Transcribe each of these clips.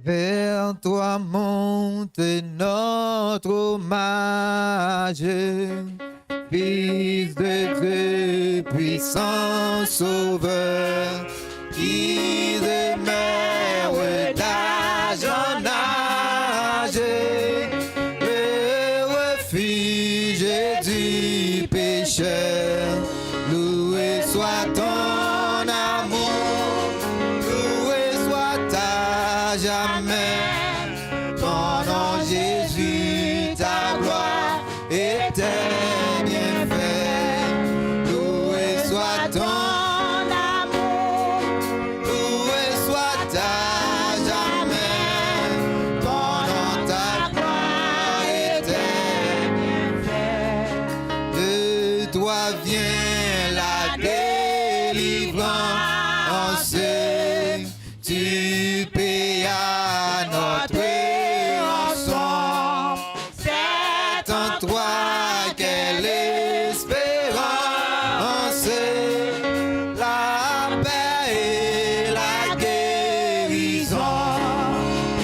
Vers toi monte notre hommage, Fils de Dieu, puissant sauveur, qui demeure d'âge en âge, le refuge du pécheur. Loué soit ton amour, loué soit à jamais. Ton nom Jésus, ta gloire et tes bienfaits. Loué soit ton amour, loué soit à jamais. Ton nom, ta gloire et tes bienfaits. De toi vient la délivrance, tu payes à notre rançon. C'est en toi qu'est l'espérance, la paix et la guérison.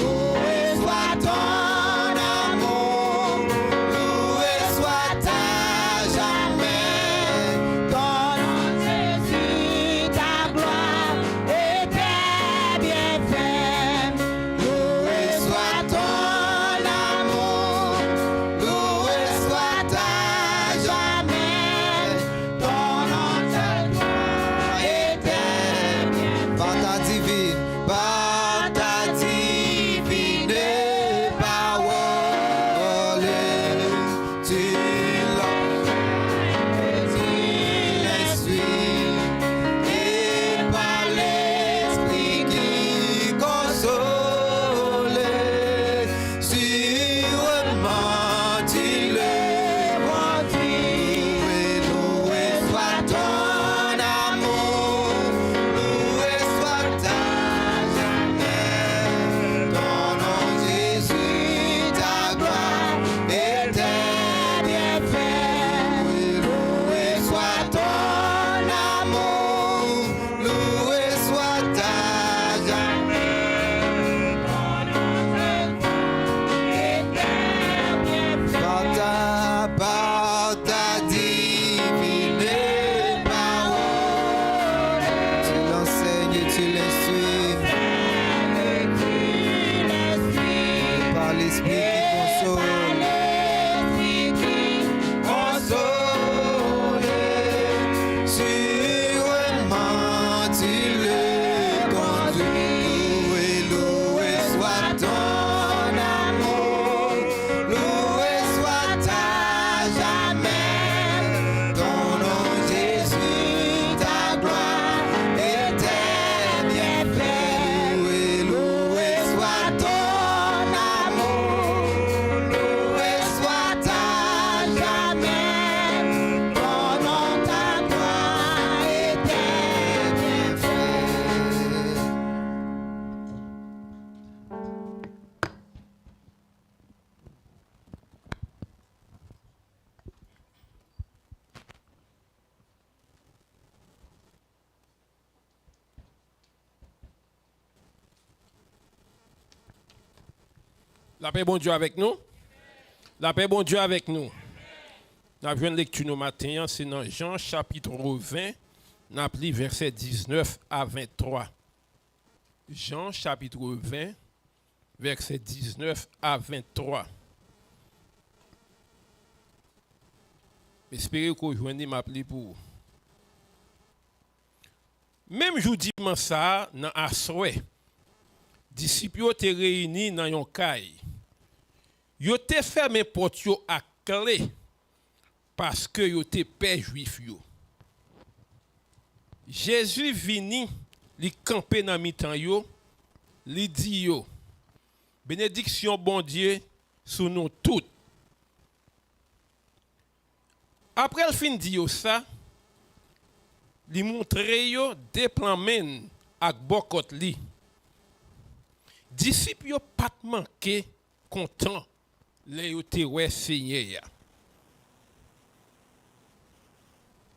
Loué soit ton amour, loué soit à jamais. Ton nom Jésus, ta gloire et tes bienfaits. Loué soit ton amour, loué soit à jamais. Ton nom, ta gloire et tes bienfaits. Par ta divine parole, tu l'instruis, et par l'esprit qui console, sûrement tu le conduis. Loué soit ton amour, loué soit à jamais. Ton nom Jésus, ta gloire et tes bienfaits. Loué soit ton amour, loué soit à jamais. Ton nom Jésus et tes bienfaits. Par ta divine parole, tu l'enseignes et tu l'instruis. Par l'esprit qui console, sûrement tu le conduis. Loué soit ton amour, loué soit à jamais. Ton nom Jésus, ta gloire et tes bienfaits. Loué soit ton amour, loué soit à jamais. Ton nom, ta gloire et tes bienfaits. La paix bon Dieu avec nous. La paix bon Dieu avec nous. Nous avons une lecture nous matin, c'est dans Jean chapitre 20, nous avons lu verset 19 à 23. Jean chapitre 20, verset 19 à 23. J'espère que vous joignez m'appeler pour. Même jour dimanche ça, dans Assoé, disciples étaient réunis dans un caille. Ils étaient fermé porte à clé parce que ils étaient pères juifs. Jésus vini, li camper dans mi-temps yo, li dit yo, bénédiction bon Dieu sur nous toutes. Après le fin dit yo ça, li montre yo des plans men ak bokot li. Disciples yo pas manqué content les yo te wè Seigneur.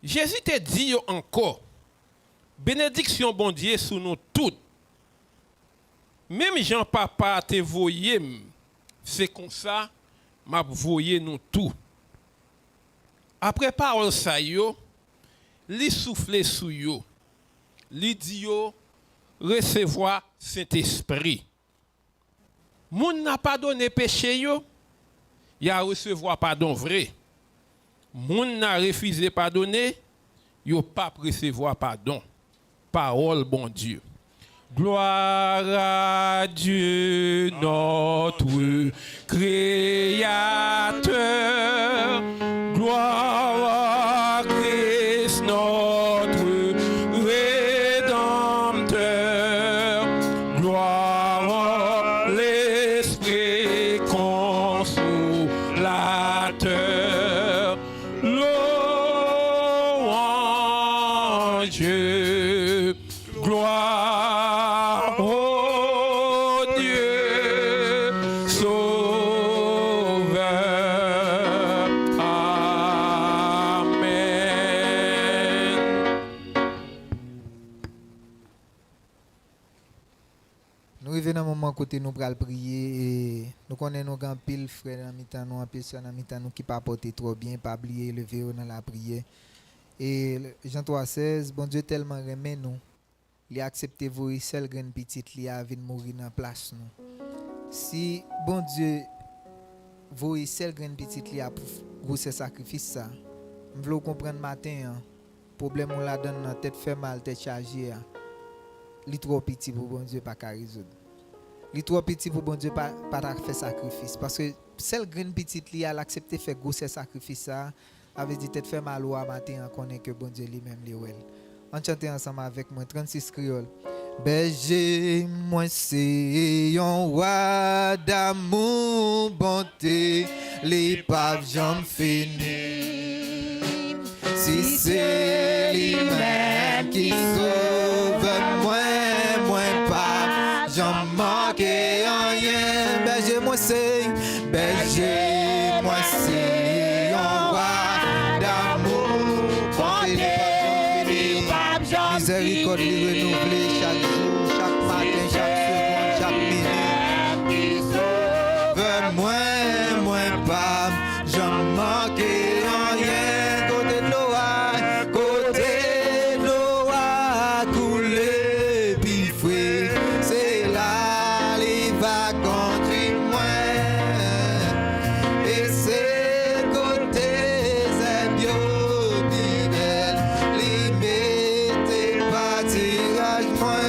Jésus te dit yo encore, bénédiction bon Dieu sur nous toutes. Même Jean Papa te voyé, c'est comme ça, m'a voyé nous tout. Après parole ça yo, li souffle sou yo, li di yo recevoir Saint-Esprit. Moun n'a pas donné péché yo, y a recevoir pardon vrai. Moun n'a refusé pardonner, yo pas recevoir pardon. Parole bon Dieu. Gloire à Dieu notre Créateur. Gloire à Christ notre Rédempteur. Gloire à l'Esprit consolateur. Louange. Gloire au Dieu sauveur. Amen. Nous arrivons dans un moment côté nous pral prier et nous connaissons nos pile frères dans mitan nous, pile sœurs dans mitan nous qui pas porter trop bien, pas oublier lever dans la prière. Et Jean 3:16, bon Dieu tellement remet nous, il a accepté vous seul graine petite li a venir mourir dans place nous. Si bon Dieu vous seul graine petite li a pour ce sacrifice ça, nous voulons comprendre matin, problème on la donne dans tête fait mal, tête chargée. Li trop petit pour bon Dieu pas qu'à résoudre. Li trop petit pour bon Dieu pas faire sacrifice parce que seul graine petite li a accepté faire gros sacrifice ça avait dit tête fait mal au matin on connaît que bon Dieu lui-même li wel. On chante ensemble avec moi 36 créole. Berger moi c'est un roi d'amour bonté les paves j'en fini. Si c'est lui-même qui sauve moi pas j'en manque rien. Berger moi c'est un roi d'amour bonté les paves j'en fini. Miséricorde lui renouvelée chaque jour, chaque matin, chaque seconde, chaque minute. Veux-moi pas, j'en manque rien. Côté de l'eau a coulé, puis fouet. C'est là, les va contre moi. Et c'est côté, c'est bio, puis belle, les tirage moi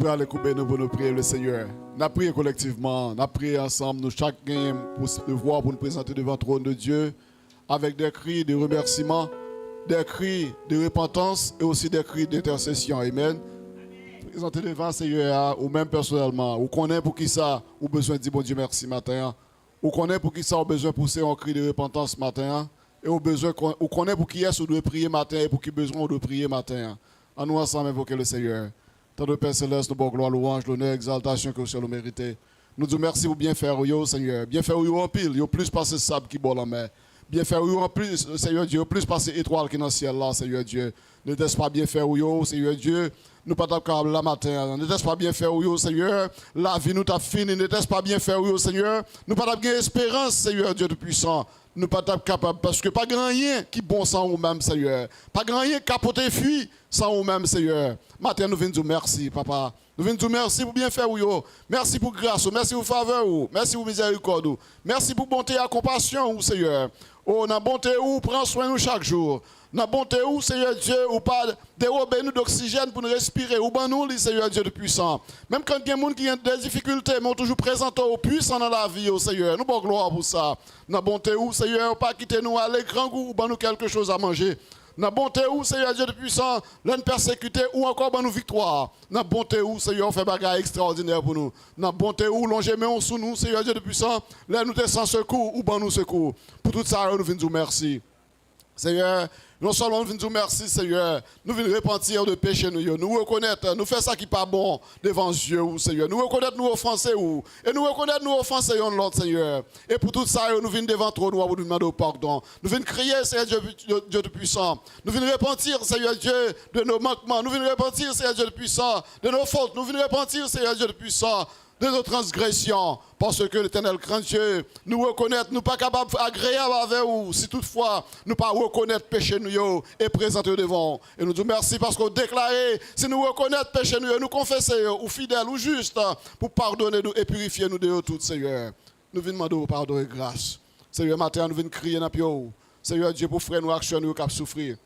pour aller couper nous pour nous prier le Seigneur. Nous prions collectivement, nous prions ensemble, nous chacun pour se devoir pour nous présenter devant le trône de Dieu avec des cris de remerciement, des cris de repentance et aussi des cris d'intercession. Amen. Présenter devant le Seigneur ou même personnellement, ou connaît pour qui ça, ou besoin de dire bon Dieu merci matin, ou connaît pour qui ça, ou besoin de pousser un cri de repentance matin, et ou connaît pour qui est-ce ou doit prier matin et pour qui besoin on doit prier matin. En nous ensemble invoquer le Seigneur. Tant de Père Céleste, nous bon gloire, louange, l'honneur, exaltation que vous le méritez. Nous disons merci pour bien faire, Seigneur. Bien faire, en pile, yo plus passer sable qui boit la mer. Bien faire, en plus, Seigneur Dieu, plus passer étoile qui dans le ciel là, Seigneur Dieu. N'était-ce pas bien faire, Seigneur Dieu. Nous pas capable la matin. N'était-ce pas bien faire, Seigneur. La vie nous t'a fini. N'était-ce pas bien faire, Seigneur. Nous pas bien espérance, Seigneur Dieu de puissant. Nous pas capable parce que pas grand rien qui bon sans nous-mêmes, Seigneur. Pas grand rien capoter fuit sans nous-mêmes, Seigneur. Matin, nous venons dire merci, papa. Nous venons dire merci pour bien faire, merci pour grâce, merci pour faveur, merci pour miséricorde, merci pour bonté et compassion, Seigneur. Oh, dans bonté où prends soin de nous chaque jour. Dans bonté où, Seigneur Dieu, ou pas dérober nous d'oxygène pour nous respirer, ou ben nous, Seigneur Dieu de puissant. Même quand il y a des gens qui ont des difficultés, mais on toujours présent au puissant dans la vie, Seigneur. Nous, bon gloire pour ça. Dans bonté où, Seigneur, pas quitter nous à l'écran ou ben nous quelque chose à manger. Dans bonté où, Seigneur Dieu de puissant, l'un persécuté ou encore ben nous victoire. Dans bonté où, Seigneur, on fait bagarre extraordinaire pour nous. Dans bonté où, l'on gemme sous nous, Seigneur Dieu de puissant, là nous sommes sans secours ou ben nous secours. Pour tout ça, nous venons dire merci. Seigneur, non seulement nous venons dire merci, Seigneur, nous venons repentir de péché, nous reconnaître, nous faire ça qui n'est pas bon devant Dieu, Seigneur. Nous reconnaître nous offenser, et nous reconnaître nous offenser l'autre, Seigneur. Et pour tout ça, nous venons devant toi, nous pour nous demander pardon. Nous venons crier, Seigneur Dieu de puissant. Nous venons repentir, Seigneur Dieu, de nos manquements. Nous venons repentir, Seigneur Dieu de puissant, de nos fautes. Nous venons repentir, Seigneur Dieu de puissant, de nos transgressions, parce que l'Éternel grand Dieu nous reconnaît, nous pas capables agréables avec vous, si toutefois nous pas reconnaître péché nous et présenter devant. Et nous disons merci parce qu'on déclaré, si nous reconnaître péché nous confesser ou fidèles ou justes pour pardonner nous et purifier nous de tout, Seigneur. Nous venons demander pardon et grâce. Seigneur, matin, nous venons crier dans le Seigneur Dieu, pour frère nous action nous qui souffrir.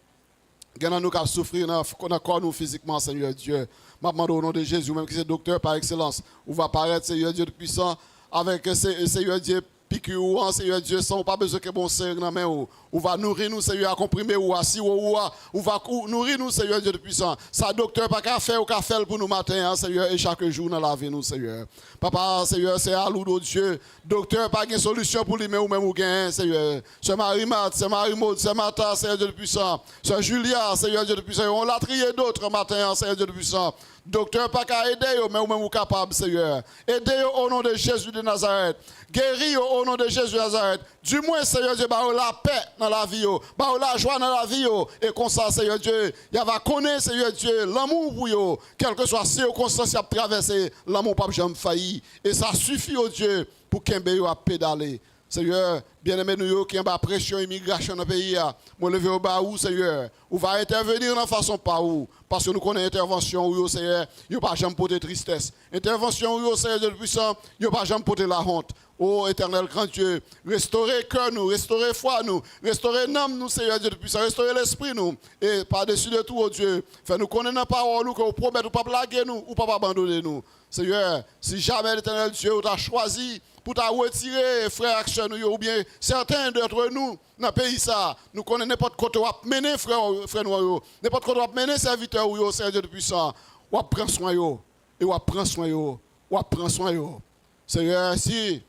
Gagnons nous qui souffrir dans le corps nous physiquement, Seigneur Dieu. Je demande au nom de Jésus, même qui est docteur par excellence, où va apparaître, Seigneur Dieu de puissant, avec Seigneur Dieu piqûre, Seigneur Dieu, sans pas besoin que bon Seigneur dans main, où va nourrir nous, Seigneur, à comprimer, ou assis, ou va nourrir nous, Seigneur Dieu de puissant. Ça, docteur, pas qu'à faire ou qu'à faire pour nous matin, Seigneur, et chaque jour dans la vie, nous, Seigneur. Papa, Seigneur, c'est à l'eau Dieu. Docteur, pas de solution pour lui, mais ou même ou gain, Seigneur. C'est Marie-Mat, c'est Marie-Maud, c'est Mata, Seigneur Dieu de puissant. C'est Julia, Seigneur Dieu de puissant. On l'a trié d'autres matin, Seigneur Dieu de puissant. Docteur, pas qu'à aider, mais ou même ou capable, Seigneur. Aidez au nom de Jésus de Nazareth. Guéris au nom de Jésus de Nazareth. Du moins, Seigneur Dieu, bah la paix dans la vie, bah la joie dans la vie, et comme ça, Seigneur Dieu, il va connaître, Seigneur Dieu, l'amour pour vous, quelles que soient les circonstances qui a traversé, l'amour pas jamais failli. Et ça suffit, oh Dieu, pour qu'un béo a pédalé. Seigneur, bien-aimé, nous qui avons pression immigration dans le pays, moi lever au bas où, Seigneur, on va intervenir de façon pas où, parce que nous connaissons intervention où, Seigneur, il n'y a pas jamais porter tristesse. Intervention où, Seigneur Dieu puissant, il n'y a pas jamais porter la honte. Oh éternel grand Dieu, restaurer cœur nous, restaurer foi nous, restaurer l'âme nous, Seigneur Dieu puissant, restaurer l'esprit nous, et par-dessus de tout, oh Dieu, fais-nous connaître la parole nous, que vous promettez ou pas blaguer nous, ou pas abandonner nous. Seigneur, si jamais l'éternel Dieu t'a choisi pour t'a retirer, frère action ou bien certains d'entre nous, dans le pays ça, nous connaissons n'importe côté où mener frère nous, n'importe côté où mener serviteur ou Seigneur Dieu puissant, ou prend soin yo, et ou prend soin yo, ou prend soin yo. Seigneur, si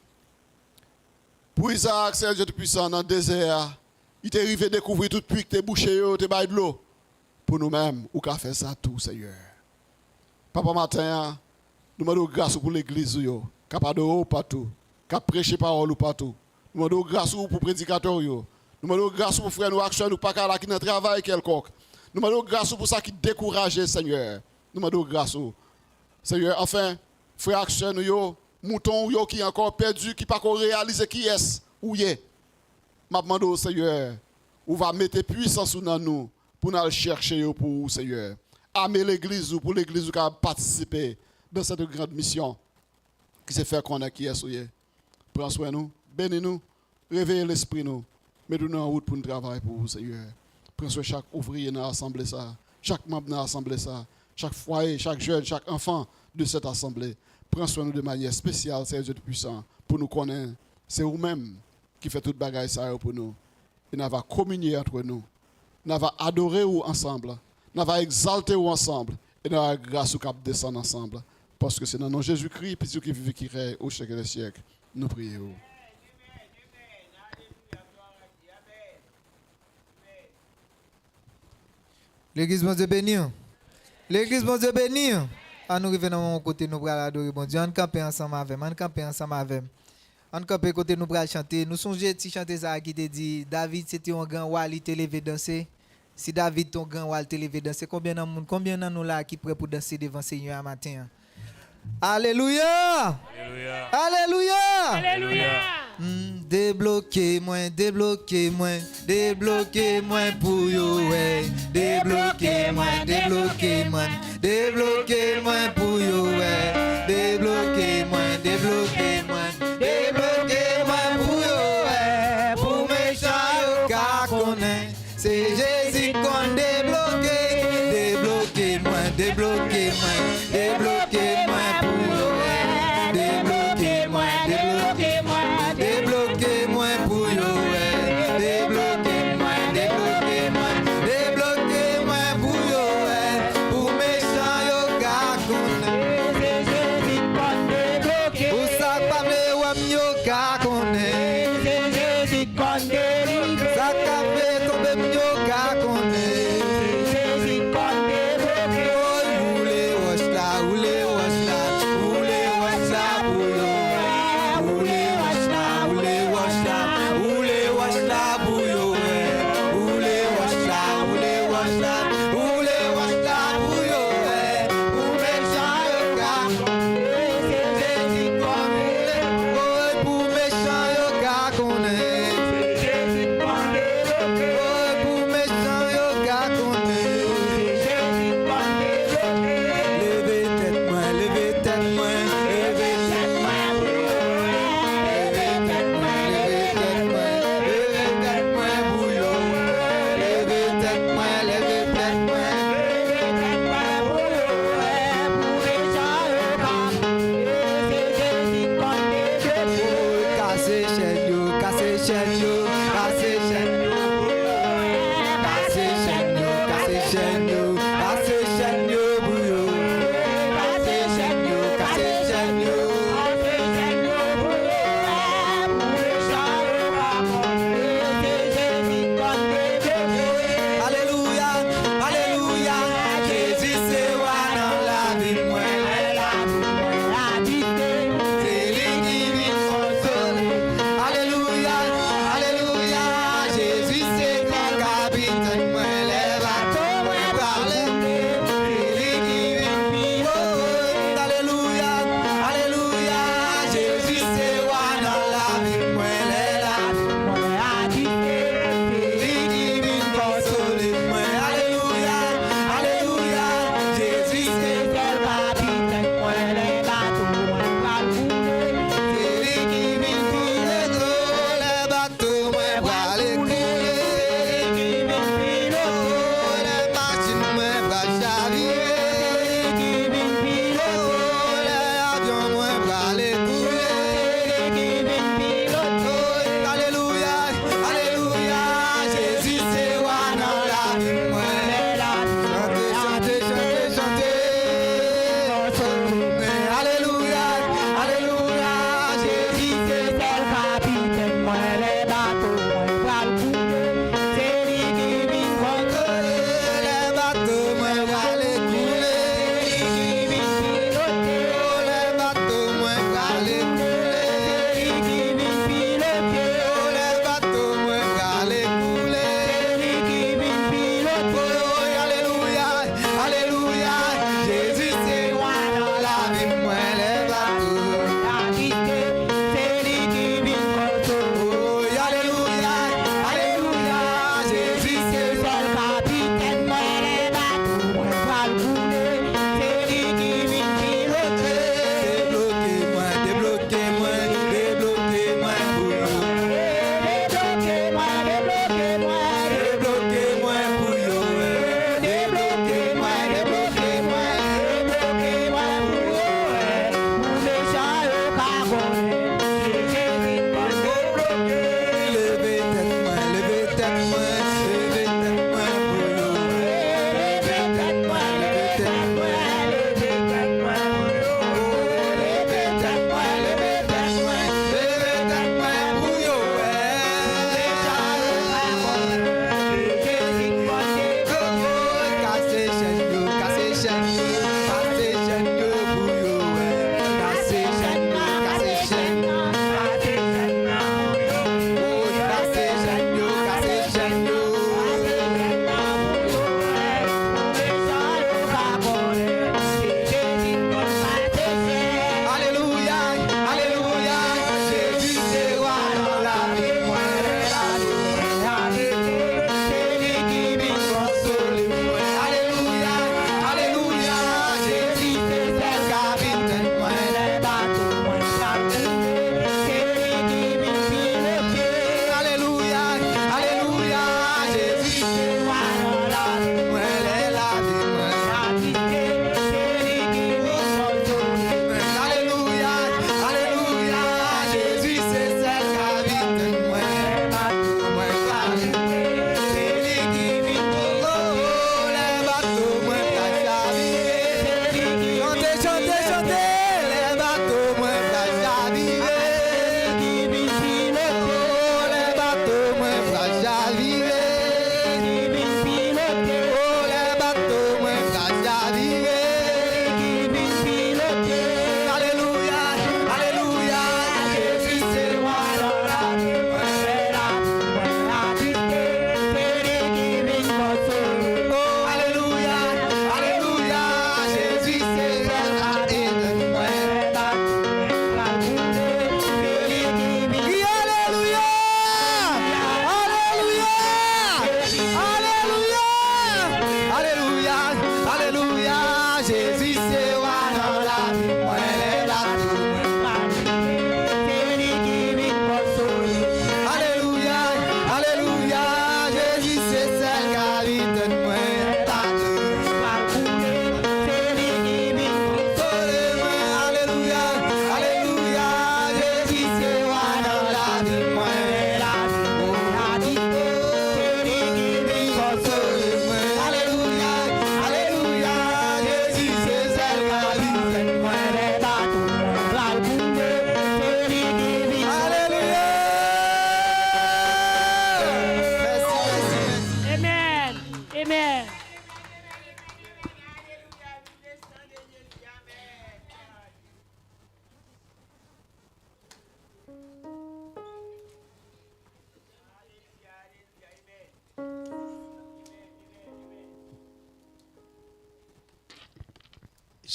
pour Isaac, Seigneur Dieu puissant, dans le désert, il t'est arrivé découvrir tout puits que t'es bouché, t'es bail de l'eau. Pour nous-mêmes, ou qu'à faire ça tout, Seigneur. Papa matin, nous demandons grâce pour l'église, capable de haut partout, capable de prêcher parole partout. Nous demandons grâce pour les prédicateurs, nous demandons grâce pour frères nous action, nous pas qu'à la qui dans travail quelconque. Nous demandons grâce pour ça qui décourage, Seigneur. Nous demandons grâce, Seigneur. Enfin, frères action, nous mouton qui est encore perdu, qui pas réaliser qui est ou est. M'a demandé au Seigneur, ou va mettre puissance dans nous pour nous chercher pour vous, Seigneur. Amener l'église pour l'église qui a participé dans cette grande mission qui s'est fait qu'on a qui est souillé. Prends soin de nous, bénis-nous, réveillez l'esprit nous, mettez-nous en route pour nous travailler pour vous, Seigneur. Prends soin de chaque ouvrier dans l'assemblée ça, chaque membre dans l'assemblée ça, chaque foyer, chaque jeune, chaque enfant de cette assemblée. Prends soin de nous de manière spéciale, Seigneur Dieu puissant, pour nous connaître. C'est vous-même qui fait toute bagaille ça pour nous. Et nous va communier entre nous. Nous va adorer ensemble. Nous va exalter ensemble. Et nous va grâce au cap descendre ensemble. Parce que c'est dans le nom de Jésus-Christ, puis qui vit qui règne au siècle des siècles. Nous prions. L'église, mon Dieu, béni. L'église, mon Dieu, béni. À nous revenons à mon côté, nous allons adorer, mon Dieu. On campe ensemble avec. On campe ensemble avec. On campe côté, nous allons chanter. Nous songeons à chanter ça qui te dit David, c'était un grand roi, il te levé danser. Si David, ton grand roi, il te levé danser, combien de nous là qui prêt pour danser devant Seigneur à matin? Alléluia! Alléluia. Alléluia! Alléluia. Débloquez-moi pour yo, ouais. Débloquez-moi pour yo, ouais. Débloquez-moi pour yo, ouais. Pour mes chants, yo, car connaît, c'est Jésus qu'on débloqué. Débloquez-moi pour yo, ouais. Débloquez-moi pour yo, ouais. Débloquez-moi pour yo, ouais. Pour mes chants, yo, car connaît. Pour ça, pas mes wam, yo, car connaît. Ça, qu'a fait tomber, yo, car connaît. Alléluia,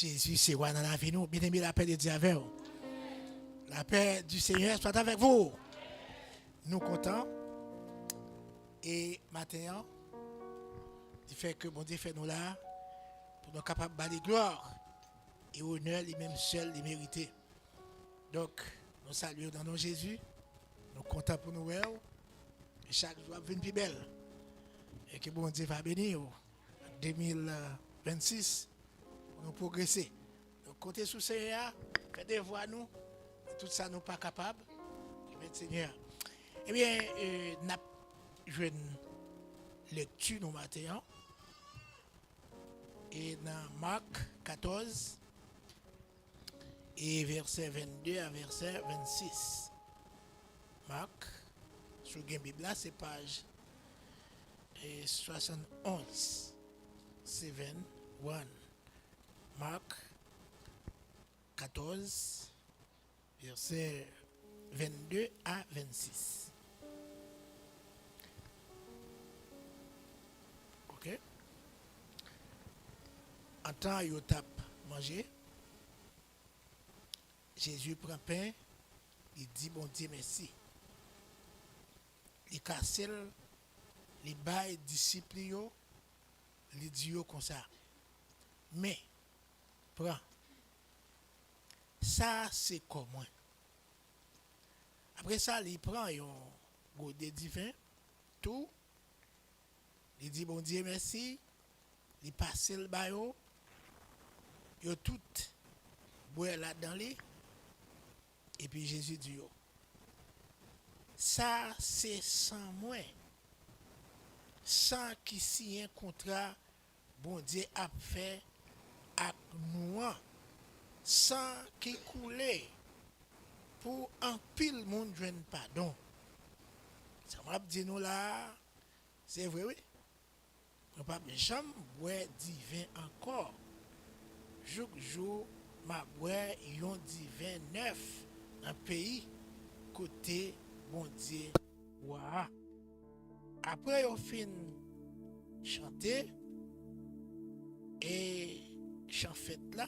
Jésus, c'est roi dans la vie, nous. Bien-aimé, la paix de Dieu avec vous. La paix du Seigneur soit avec vous. Nous comptons. Et maintenant, il fait que bon Dieu fait nous là pour nous capables de baler gloire et honneur, les mêmes seuls, les mérités. Donc, nous saluons dans nos Jésus. Nous comptons pour nous. Et chaque jour, va plus belle. Et que bon Dieu va bénir en 2026 pour nous progresser. Donc, comptez sur le Seigneur, faites des voix nous. Tout ça, nous pas capables. Seigneur. Eh bien, nous avons une lecture nous matin. Et dans Marc 14, et verset 22 à verset 26. Marc, sur la Bible, c'est page 71. 71. Marc 14, verset 22 à 26. Ok? En temps où tape manger, Jésus prend pain, il dit bon Dieu merci. Il casse les bails disciples, il dit comme ça. Mais, prends. Ça, c'est comment? Après ça, il prend un godet divin, tout. Il dit bon Dieu merci. Il passe le baillot. Il tout boit là-dedans. Et puis Jésus dit yo. Ça, c'est sans moi. Sans qui signe un contrat, bon Dieu a fait avec nous. Sans qui coule pour un pile monde joindre pardon. Ça m'a dit nous là, c'est vrai oui. On pas jamais boire divin encore. Jour m'a boire yon divin neuf dans pays côté bon Dieu. Ouah. Après on fin chanter et chant fête là.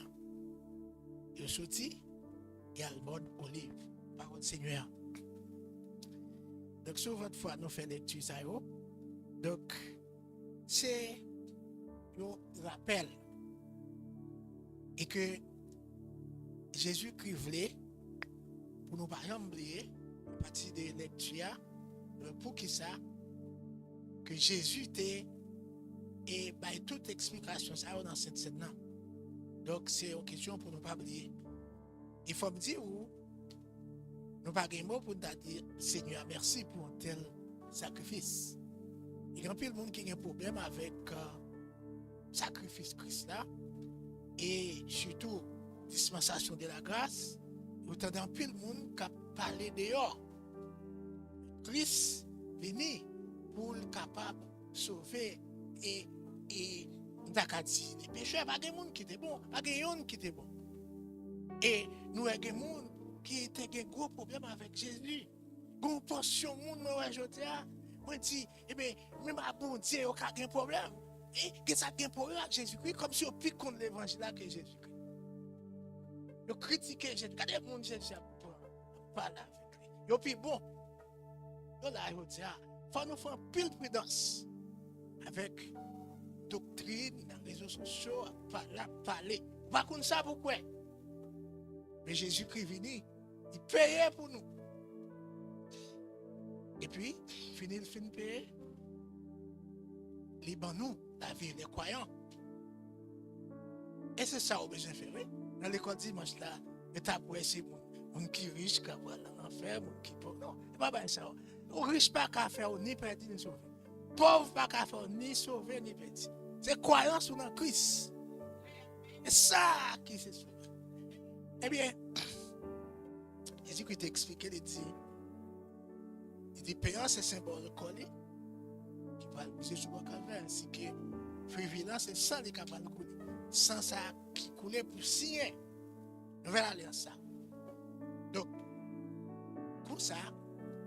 Je sorti, il y a le mode olive, parole Seigneur. Donc, sur votre foi, nous faisons lecture ça. Donc, c'est un rappel. Et que Jésus-Christ voulait, pour nous pas oublier, à partir de lecture, pour qui ça, que Jésus était, et by toute explication, ça dans cette scène-là. Donc, c'est une question pour ne pas oublier. Il faut me dire où nous pas de mot pour dire Seigneur, merci pour un tel sacrifice. Il y a un peu de monde qui a un problème avec sacrifice Christ là. Et surtout, dispensation de la grâce. Vous entendez un peu de monde qui a parlé dehors. Christ venu pour le capable de sauver et Dakati, les pécheurs, pas de monde qui était bon, pas de monde qui était bon. Et nous avons des gens qui étaient un gros problème avec Jésus. Une portion de monde, moi, dit, eh bien, même à bon Dieu, il y a un problème. Et que ça a un problème avec Jésus-Christ, comme si on pique contre l'évangile que Jésus-Christ. Ils critiquent Jésus. Regardez le monde, Jésus parle avec lui. Ils puis bon. Là, il dit, il faut nous faire pile prudence avec doctrine, dans les réseaux sociaux, parler. Pas comme ça, pourquoi? Mais Jésus-Christ venu, il payait pour nous. Et puis, il finit de payer. Les nous, la vie des croyants. Et c'est ça qu'on a besoin de faire. Dans l'école dimanche là, et t'as pour essayer mon qui riche, qui va dans l'enfer, mon qui pauvre. Non, c'est pas ça. On riche pas qu'à faire ni perdu ni sauver. Pauvre pas qu'à faire ni sauver ni perdu. C'est croyance dans Christ. Et ça qui c'est sauvé. Eh bien, Jésus-Christ t'explique, il dit, payant c'est symbole collé, qui va poser sur le calvaire, ainsi que privilège c'est sans les capables de couler. Sans ça qui coulait pour signer. Nouvelle alliance. Donc, pour ça,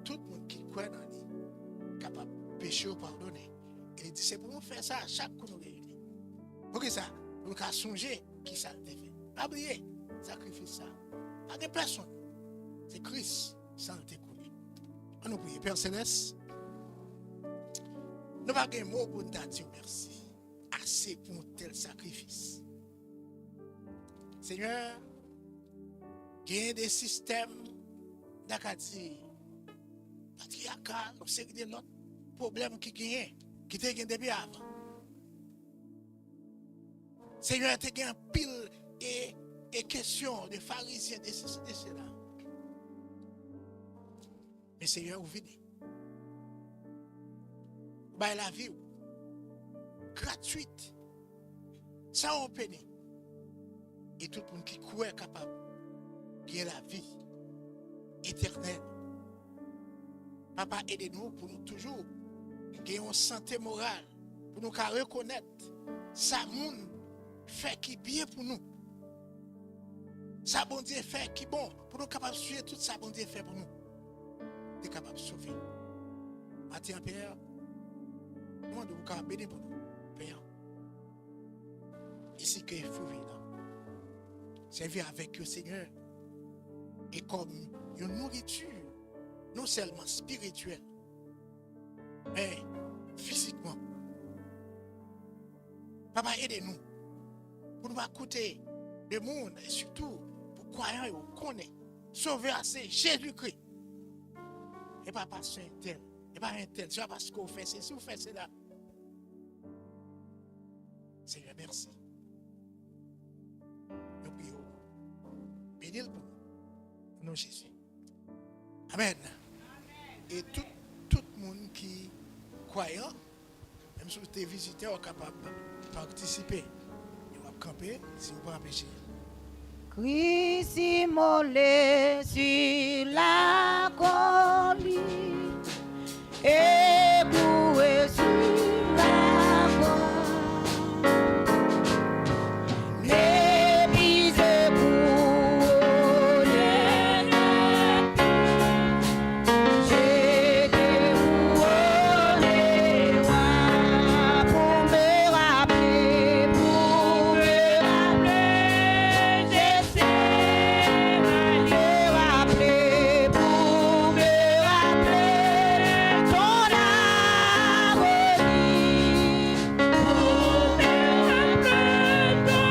tout le monde qui croit dans lui, capable de pécher ou pardonner. Il dit, c'est pour nous faire ça à chaque coup nous réunit. Pour que ça, pour nous songer qui ça le fait. Pas oublier, sacrifice ça. Pas de personne. C'est Christ, sans le décoller. On nous prie, Père Céleste. Nous n'avons pas de mots pour nous dire merci. Assez pour un tel sacrifice. Seigneur, il y a des systèmes d'Akati, patriarcal, une série de l'autre problèmes qui gagnent, qui te gagnent depuis avant. Seigneur, tu as pile et questions de pharisiens, de ceci, de cela. Mais Seigneur, vous venez. Vous avez la vie gratuite, sans un penny. Et tout le monde qui croit est capable de la vie éternelle. Papa, aidez-nous pour nous toujours gagner une santé morale, pour nous reconnaître ça monde fait qui bien pour nous. Ça bon Dieu fait qui bon, pour nous capables de suivre tout ça bon Dieu fait pour nous. Nous sommes capables de sauver. Matin, Père, nous demandons vous bénir pour nous. Père, ici que il faut vivre. Servir avec le Seigneur et comme une nourriture, non seulement spirituelle, mais physiquement. Papa, aidez-nous pour ne pas coûter le monde et surtout pour croyants et pour connaître. Sauver assez Jésus-Christ. Et pas parce que un tel, et pas un tel, c'est pas parce qu'on fait ceci, vous faites cela. Seigneur, merci. Nous prions. Bénis le pour nous, Jésus. Amen. Et tout le monde qui croyant, même si vous êtes visiteur, est capable de participer. Il va camper si vous ne pouvez pas pécher. Christ immolé sur la colline, éboué sur la croix, méprisé pour les j'étais couronné roi pour me rappeler, j'essaie de me rappeler, pour me rappeler ton agonie, pour me rappeler ton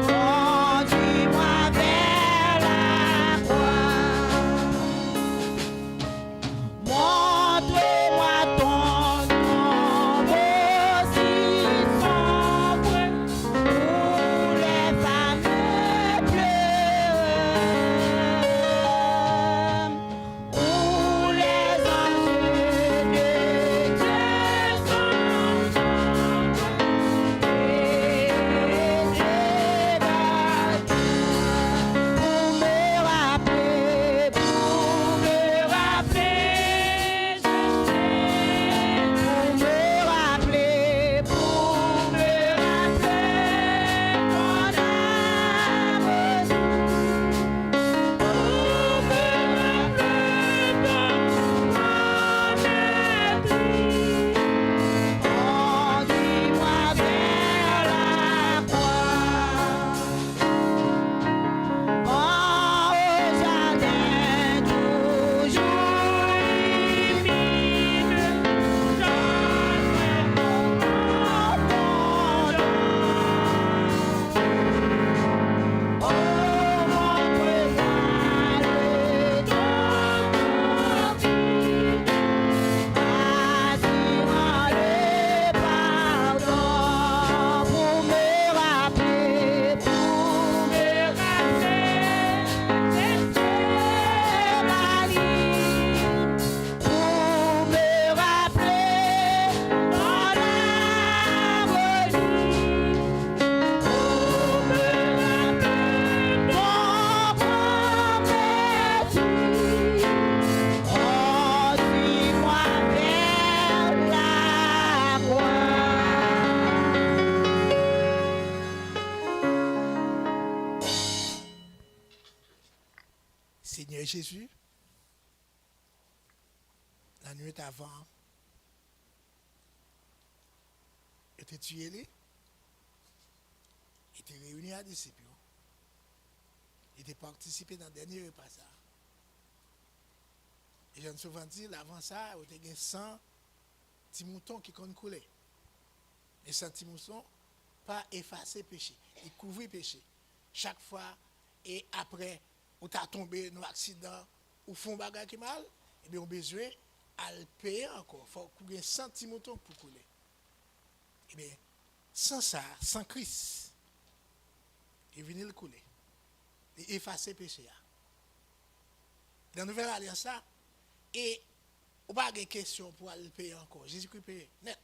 conduis-moi vers la croix. Montre-moi ton tombeau si sombre où les femmes pleurent, où les anges de Dieu sont sombres et débattus. Pour me rappeler, je sais, pour me rappeler ton amour, pour me rappeler ton maîtrise, conduis-moi vers la croix. En au jardin toujours humide, j'entre mon fondant. Oh, montre-moi le ton conduit, attire le pardon pour me rappeler, c'est ma ligne, pour me rappeler ton harmonie, pour me rappeler ton prométhée, conduis-moi vers la croix. Seigneur Jésus, la nuit avant, était tué, était réuni à disciples. Il était participé dans le dernier repas. Et je me souviens dit, avant ça, il y avait 100 petits moutons qui ont coulé. Et 100 petits moutons, pas effacer péché. Ils couvraient péché. Chaque fois, et après, ou tu as tombé dans un accident, ou font bagarre qui mal, et bien on a besoin de le payer encore. Il faut qu'il y ait 100 petits moutons pour couler. Et bien, sans ça, sans Christ, il vient le couler. Il effacer péché. Dans la nouvelle alliance, et on n'a pas de question pour aller payer encore. Jésus-Christ paye net.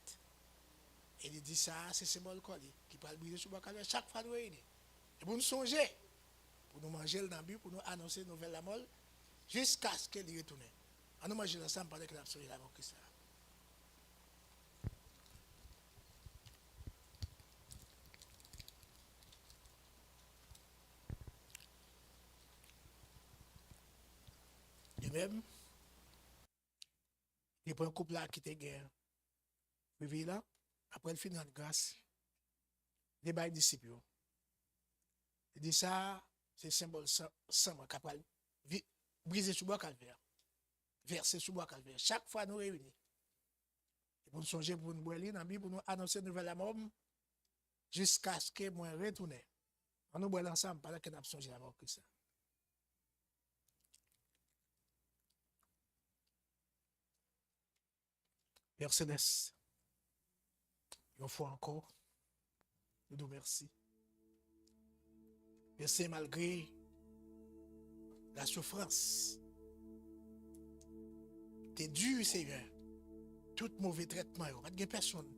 Et il dit ça, c'est symbole qui peut le briser sur le calvaire chaque fois nous réunir. Et pour nous songer, pour nous manger dans la Bible, pour nous annoncer une nouvelle la molle, jusqu'à ce qu'elle y retourne. On nous mange ensemble pendant que nous avons songer la mort Christ. Et même, il y a un couple là qui était guerre. Puis là, après le final de grâce, il y a des disciples. Il dit ça, c'est le symbole sang capable briser sous bois calvaire. Verser sous bois calvaire. Chaque fois nous réunissons. Et pour nous songer, pour nous boire dans la Bible, pour nous annoncer une nouvelle mort, jusqu'à ce que moi retourne. On nous boit ensemble pendant que nous avons songé la mort Christ. Père Céleste, une fois encore, nous nous remercions. Merci malgré la souffrance. T'es dur, Seigneur. Tout mauvais traitement, il n'y a pas de personne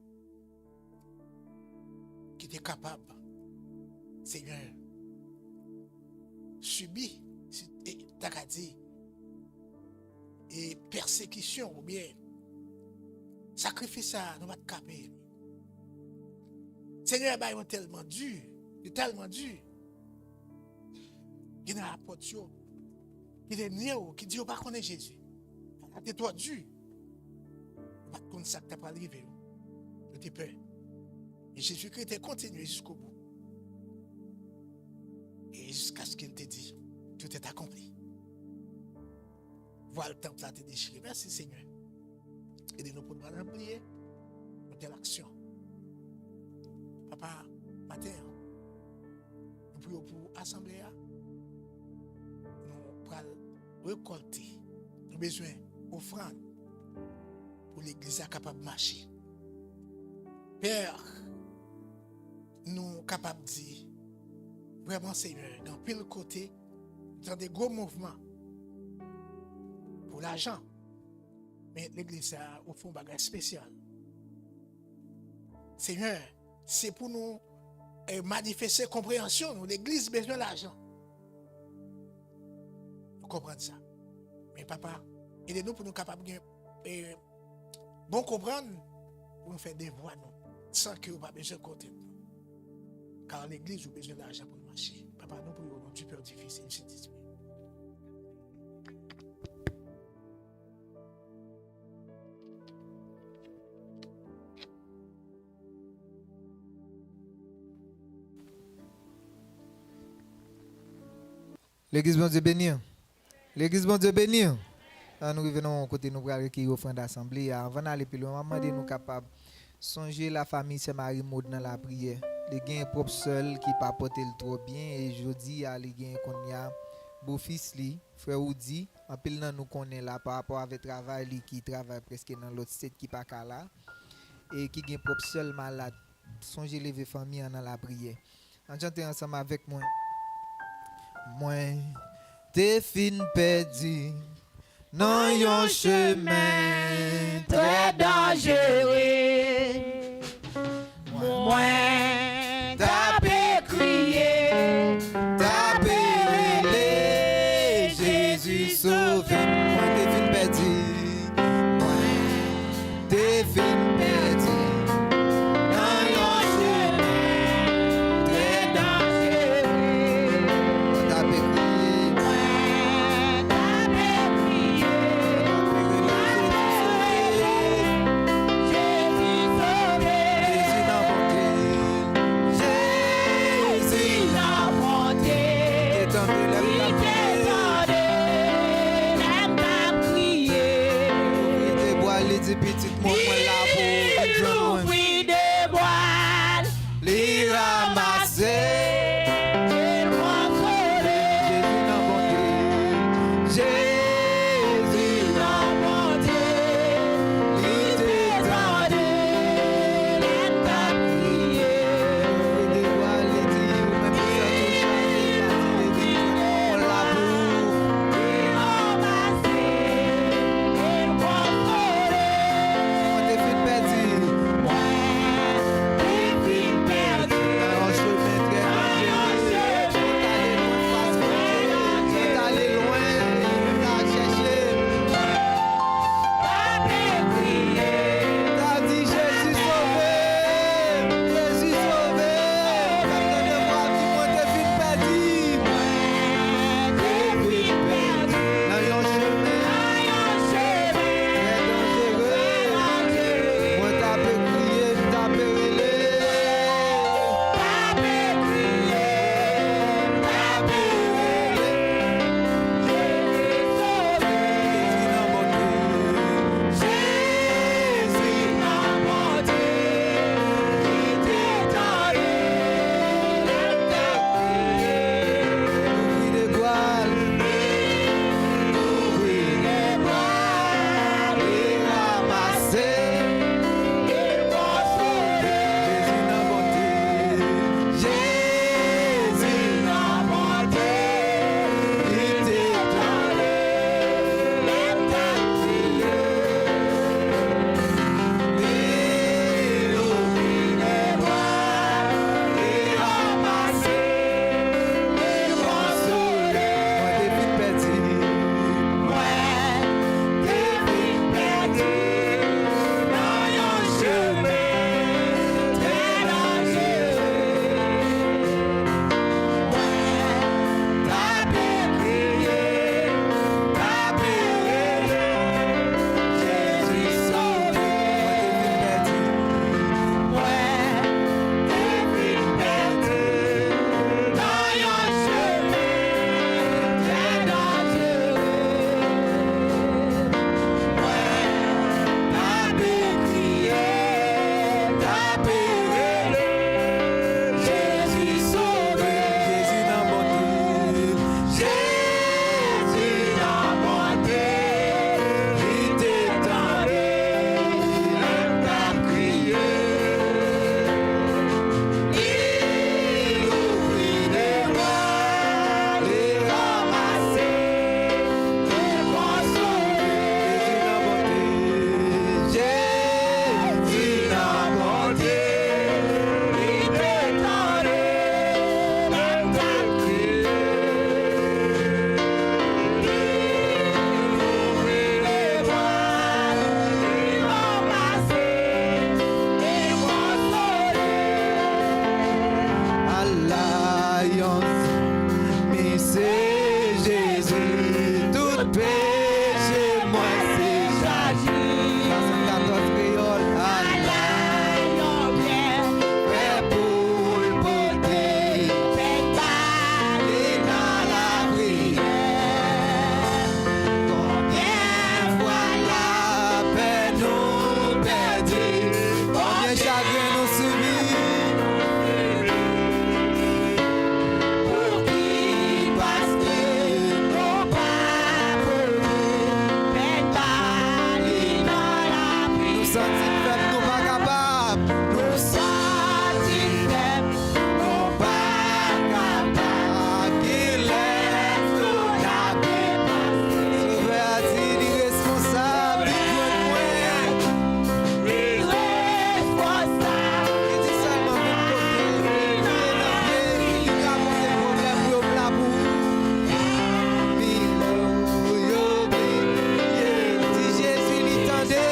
qui est capable, Seigneur, subir, t'as dit, et persécution ou bien sacrifice ça, nous va te caper. Seigneur, il est tellement dur, il est tellement dur. Il y a un apôtre qui est né, qui dit, pas qu'on est Jésus. C'est toi dur. Pas de ça que tu n'as pas arrivé. Tu as peur. Et Jésus-Christ a continué jusqu'au bout. Et jusqu'à ce qu'il te dit, tout est accompli. Voilà le temps que tu as déchiré. Merci Seigneur. Aidez-nous pour nous prier pour telle action. Papa, matin, nous prions pour l'Assemblée. Nous allons récolter. Nous avons besoin d'offrande pour l'Église capable de marcher. Père, nous sommes capables de dire, vraiment Seigneur, dans pile côté, dans des gros mouvements pour l'argent. Mais l'Église a au fond un bagage spécial. Seigneur, c'est pour nous manifester compréhension. L'Église a besoin d'argent. Nous comprenons ça. Mais papa, aidez-nous pour nous capables de bon comprendre pour nous faire des voix sans que nous n'ayons pas besoin de compter. Car l'Église a besoin d'argent pour marcher. Papa, nous prions dans du peur difficile, c'est dit. L'église bon Dieu béni. L'église bon Dieu béni. Nous revenons côté nous pour qui offrande d'assemblée. Avant d'aller plus loin, maman nous capable songer la famille c'est Marie Maud dans la prière. Les gains propre seul qui pas porter le trop bien et jodi a les gains qu'on y a beau fils li frère Oudi en pile nan nous connaît là par rapport avec travail li qui travaille presque dans l'autre state qui pas là et qui gain propre seul malade. Songer lever famille dans la prière. On chante ensemble avec moi. Moi, t'es fin perdu dans yon chemin Très dangereux. Moi, t'as crié, t'as périllé, Jésus sauve moi, t'es fin perdu. Moi, t'es fin perdu dans yon chemin très dangereux. T'as crié, Jésus sauvé. Jésus n'a pas péché, moi c'est Jagi. 74 créoles, prêt pour le porter. Et dans la prière, combien fois la peine nous perdue, combien chagrin nous subit. Pour qui, parce que nos papes peine bali dans la prière. Nous sentis faibles, nous pas capables. Nous sentis faibles, nous pas capables. Qu'il laisse nous la dépasser. Sauver a dit l'irresponsable, il doit mourir. Irresponsable. Il dit seulement pour côté. Il a monté problème, yo plat pour. Milo, yo béni. Si Jésus l'entendait.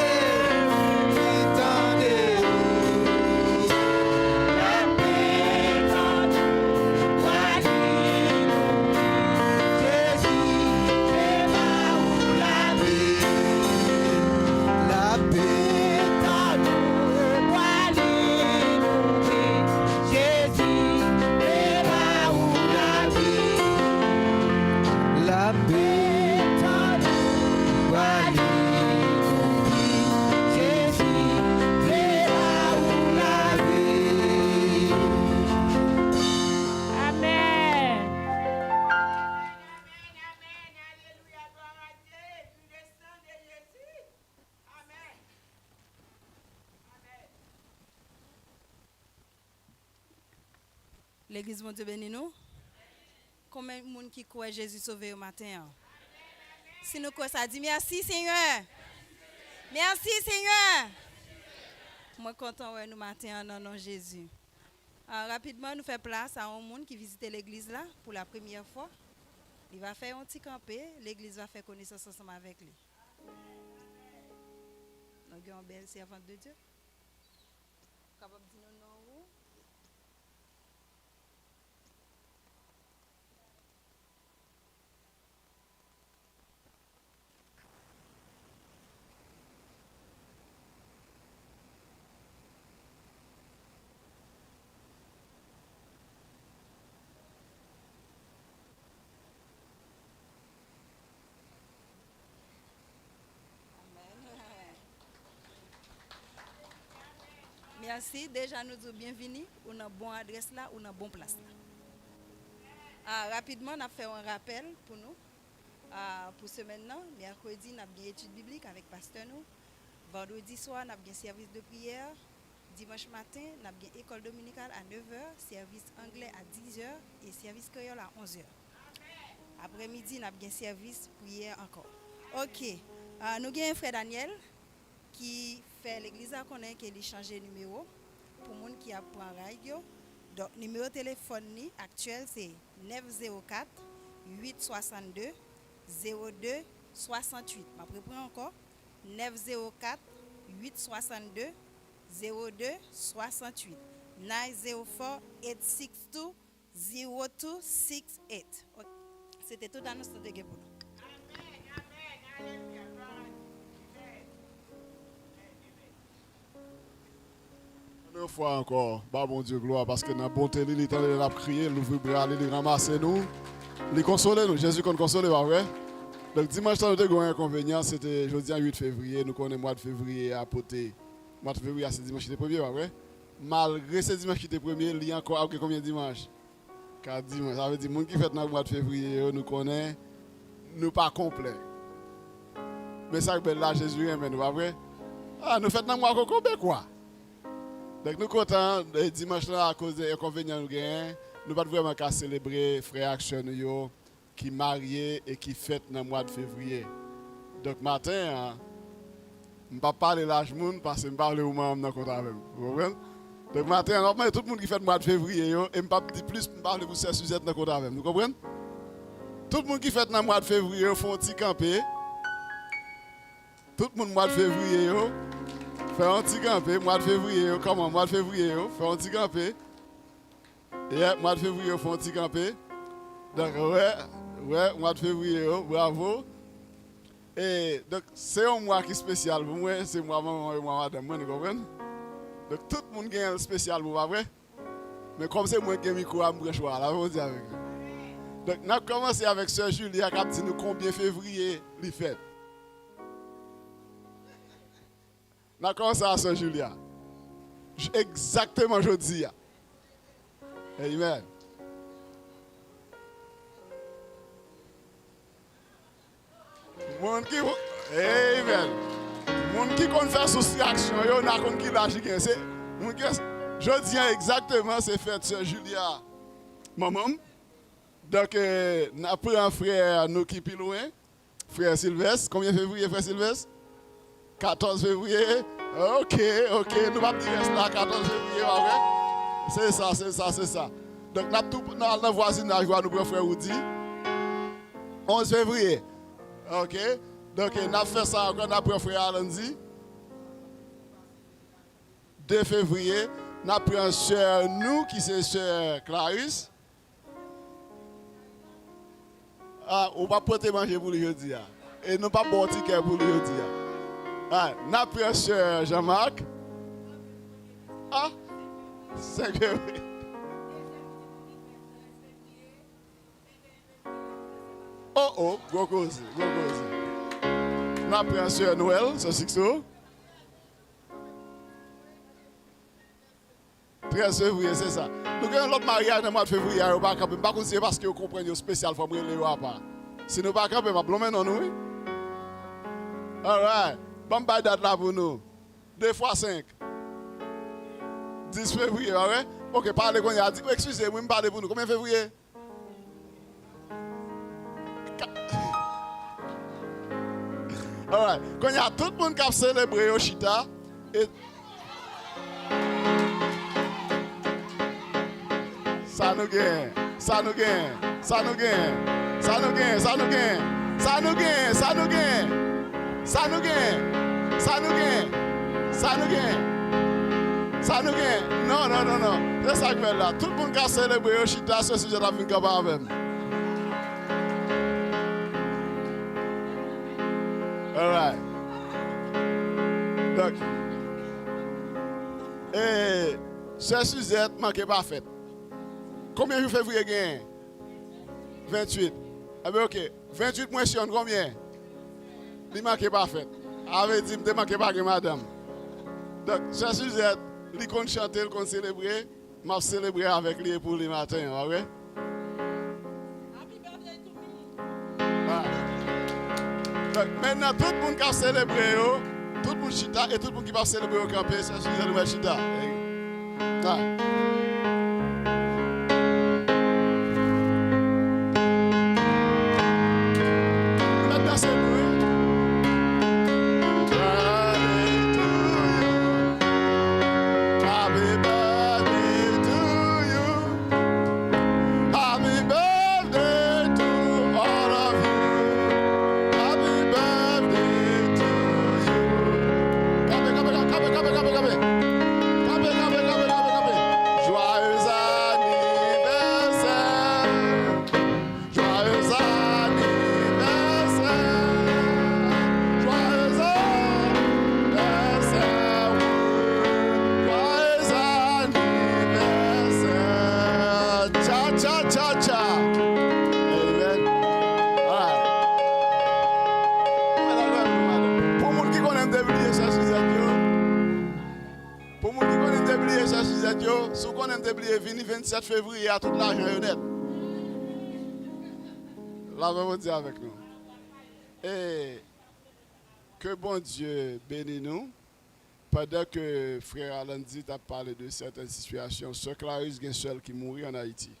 L'église, mon Dieu, bénis nous. Combien de monde qui croit Jésus sauvé au matin? Si nous croyons ça, dit merci Seigneur. Merci Seigneur. Moi, content ouais, nous matin en nom de Jésus. Rapidement, nous faisons place à un monde qui visite l'église là pour la première fois. Il va faire un petit campé. L'église va faire connaissance ensemble avec lui. Nous avons une belle servante de Dieu. Capable de dire non, non. Merci, déjà nous disons bienvenue, on a une bonne adresse là, on a une bonne place là. Rapidement, on a fait un rappel pour nous. Pour ce maintenant, mercredi, on a bien étude biblique avec pasteur nous. Vendredi soir, on a bien service de prière. Dimanche matin, on a bien école dominicale à 9h, service anglais à 10h et service créole à 11h. Après-midi, on a bien service prière encore. Ok, nous avons un frère Daniel qui fait l'église à connaître qu'il a changé de numéro pour les gens qui apprennent radio. Donc, numéro de téléphone actuel c'est 904 862 02 68. Je reprends encore 904 862 02 68. 904 862 0268. C'était tout annonce de Guébou. Une fois encore, bah bon Dieu, gloire, parce que dans la bonté, il est allé la prier, l'ouvrir bras, il ramasser nous, il consoler nous. Jésus qu'on console, pas vrai? Donc dimanche, nous avons un inconvénient, c'était jeudi 8 février, nous connaissons le mois de février à Poté. Le mois de février, c'est dimanche qui était premier, pas vrai? Malgré ce dimanche qui était premier, il y a encore combien de dimanches? 4 dimanches. Ça veut dire que les gens qui fêtent dans le mois de février, nous connaissons, nous pas complets. Mais ça, là, Jésus aime, nous, pas vrai? Nous fêtons dans le mois de quoi? Donc nous sommes contents, dimanche là, à cause des inconvénients nous gagnons, nous ne pouvons pas vraiment qu'à célébrer frère Action qui marié et qui fête dans le mois de février. Donc matin, je ne vais pas parler de l'âge parce que je parle au moins dans le compte avec vous. Vous comprenez? Donc matin, tout le monde qui fête le mois de février, et je ne vais pas dire plus, je parle de ces sujets dans le compte avec vous. Vous comprenez? Tout le monde qui fête dans le mois de février, ils font un petit campé. Tout le monde mois de février, fait un petit campé, mois de février, comment, mois de février, fait un petit campé. Et mois de février, fait un petit campé. Donc, ouais, mois de février, bravo. Et donc, c'est un mois qui est spécial pour moi, c'est moi, maman et moi, madame, vous comprenez? Donc, tout le monde a un spécial pour moi, vrai? Mais comme c'est moi qui ai mis micro à me choix, là, on dit avec vous. Donc, on a commencé avec Sœur Julia qui a dit nous combien février les fêtes. On a commencé avec Sœur Julia. Exactement jeudi. Amen. Mon qui Amen. Mon qui qu'on fait soustraction, yo n'a qu'on qui lâche c'est mon qui jeudi exactement c'est fête Sœur Julia. Maman. Donc n'a pris un frère nous qui plus loin, frère Sylvestre. Combien février frère Sylvestre? 14 février. OK, nous va dire là 14 février, ouais. C'est ça. Donc n'a tout dans le voisinage nous prend frère Oudi. 11 février. OK. Donc n'a fait ça encore n'a pris frère Alandi. 2 février, n'a pris un sœur nous qui c'est sœur Clarisse. Ah, on va porter manger pour le jeudi. Et nous pas bon ticket pour le jeudi. Ah, n'a pris un sœur Jean-Marc. Ah, c'est que oui. Oh, gros cause. N'a pris un sœur Noël, c'est Sixo. 13 février, c'est ça. Nous avons l'autre mariage dans le mois de février. Nous ne pouvons pas c'est parce que vous comprenez le spécial, il faut me le pas. Si nous ne pouvons pas, nous allons nous. All right. Bon, date là pour nous. 2 fois 5. 10 février, all right? Ok, parlez qu'on y a dit. Excusez-moi, je parle pour nous. Combien de février? All right. Quand il y a tout le monde qui a célébré au Chita, et ça nous gagne. Non. C'est ça que là. Tout le monde qui a célébré au Chita, ce sujet là, fin capable avec. All right. Donc, et ce sujet manqué pas fait. Combien de février gagne? 28. Ah ben ok. 28 moins Sion, combien? Il manque pas fait. Avait dit, il manque pas que madame. Donc, ce sujet, il compte chanter, il compte célébrer. Je vais célébrer avec lui pour le matin. Ok? Happy birthday to me. Donc, maintenant, tout le monde qui a célébré, tout le monde chita et tout le monde qui va célébrer au campé, ce sujet de chita. Si vous connaissez le 27 février à toute l'argent honnête. Là, on va dire avec nous. Et que bon Dieu bénisse nous. Pendant que frère Alandi a parlé de certaines situations, Sœur Clarisse est seule qui mourit en Haïti.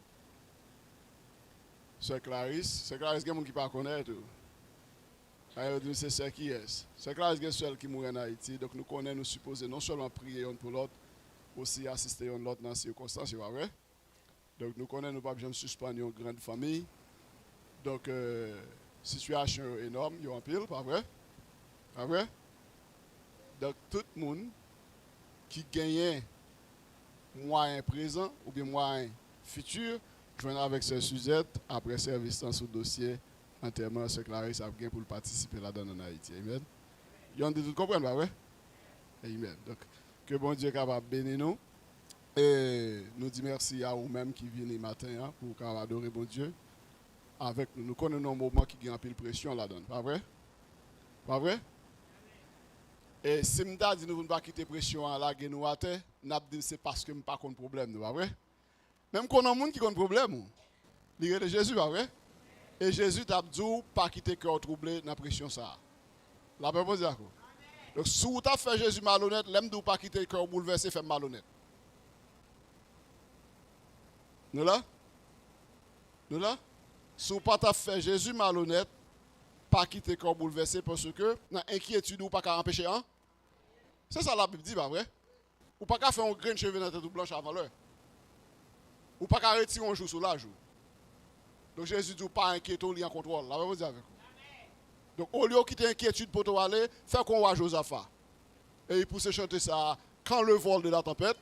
Sœur Clarisse, il y a des gens qui ne connaissent pas. C'est Sœur qui est. Sœur Clarisse est seule qui mourit en Haïti. Donc nous connaissons, nous supposons non seulement prier un pour l'autre, aussi assister à l'autre dans les circonstances, pas vrai? Donc nous connaissons, nous ne pouvons pas suspendre une grande famille. Donc, situation énorme, il y a un pile, pas vrai? Pas vrai? Donc tout le monde qui gagne moyen présent ou bien moyen futur, joindre avec ce sujet après service dans ce dossier enterrement ce Clarisse a bien pour participer là-dedans en Haïti. Amen. Vous avez tout compris, pas vrai? Amen. Donc, que bon Dieu capable bénir nous. Et nous disons merci à vous-même qui viennent matin hein, pour adorer bon Dieu. Avec nous. Nous connaissons un moment qui a un peu de pression là-dedans. Pas vrai? Pas vrai? Et si nous dit nous ne pas quitter pression à la gueule à terre, nous dit c'est parce que nous pas de problème, pas vrai? Même qu'on a un monde qui a un problème. Il de Jésus, pas vrai? Et Jésus t'a dit pas quitter cœur troublé dans la pression ça. La paix dire quoi? Donc si vous avez fait Jésus malhonnête, l'aime de pas quitter cœur bouleversé fait malhonnête. Nous là? Nous là? Si vous pas fait Jésus malhonnête, pas quitter cœur bouleversé parce que dans inquiétude ou pas qu'à empêcher hein? C'est ça la Bible dit pas vrai? Ou pas qu'à faire un grain de cheveux dans la tête blanche avant l'heure. Ou pas qu'à retirer un jour sur la jour. Donc Jésus dit pas inquiéter, il en contrôle. La vous dire avec vous. Donc au lieu de quitter inquiétude pour toi aller, faire qu'on voit Josaphat. Et il pousse chanter ça quand le vol de la tempête